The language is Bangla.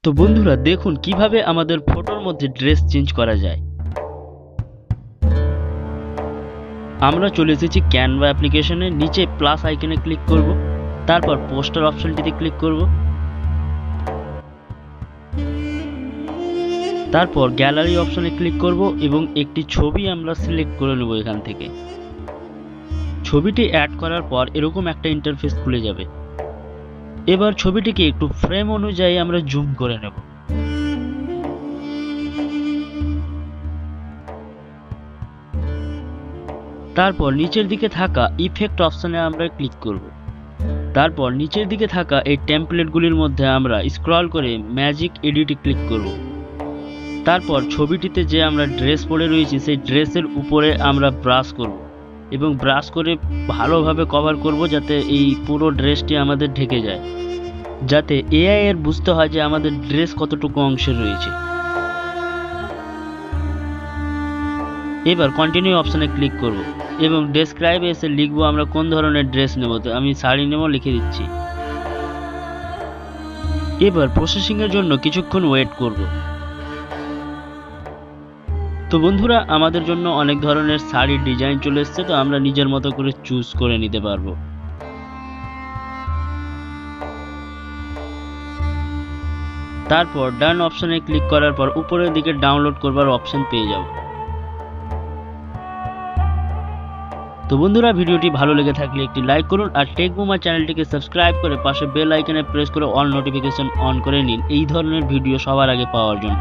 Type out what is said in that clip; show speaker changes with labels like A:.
A: তো বন্ধুরা দেখুন কিভাবে আমাদের ফটোর মধ্যে ড্রেস চেঞ্জ করা যায়। আমরা চলে এসেছি ক্যানভা অ্যাপ্লিকেশনে, নিচে প্লাস আইকনে ক্লিক করব, তারপর পোস্টার অপশনটিতে ক্লিক করব, তারপর গ্যালারি অপশনে ক্লিক করব এবং একটি ছবি আমরা সিলেক্ট করে নেব। এখান থেকে ছবিটি অ্যাড করার পর এরকম একটা ইন্টারফেস খুলে যাবে। এবার ছবিটিকে একটু ফ্রেম অনুযায়ী আমরা জুম করে নেব। তারপর নিচের দিকে থাকা ইফেক্ট অপশনে আমরা ক্লিক করব। তারপর নিচের দিকে থাকা এই টেমপ্লেটগুলির মধ্যে আমরা স্ক্রল করে ম্যাজিক এডিটে ক্লিক করব। তারপর ছবিটিতে যে আমরা ড্রেস পরে রয়েছি সেই ড্রেসের উপরে আমরা ব্রাশ করব এবং ব্রাশ করে ভালোভাবে কভার করব যাতে এই পুরো ড্রেসটি আমাদের ঢেকে যায়, যাতে এআই এর বুঝতে হয় যে আমাদের ড্রেস কতটুকু অংশে রয়েছে। এবার কন্টিনিউ অপশনে ক্লিক করব এবং ডেসক্রাইবে এসে লিখব আমরা কোন ধরনের ড্রেস নেব। তো আমি শাড়ি নেব, লিখে দিচ্ছি। এবার প্রসেসিং এর জন্য কিছুক্ষণ ওয়েট করব। তো বন্ধুরা আমাদের জন্য অনেক ধরনের শাড়ির ডিজাইন চলে এসেছে, তো আমরা নিজের মতো করে চুজ করে নিতে পারবো। তারপর ডান অপশনে ক্লিক করার পর উপরের দিকে ডাউনলোড করবার অপশন পেয়ে যাব। তো বন্ধুরা ভিডিওটি ভালো লেগে থাকলে একটি লাইক করুন আর টেক বুমার চ্যানেলটিকে সাবস্ক্রাইব করে পাশে বেল আইকনে প্রেস করে অল নোটিফিকেশন অন করে নিন এই ধরনের ভিডিও সবার আগে পাওয়ার জন্য।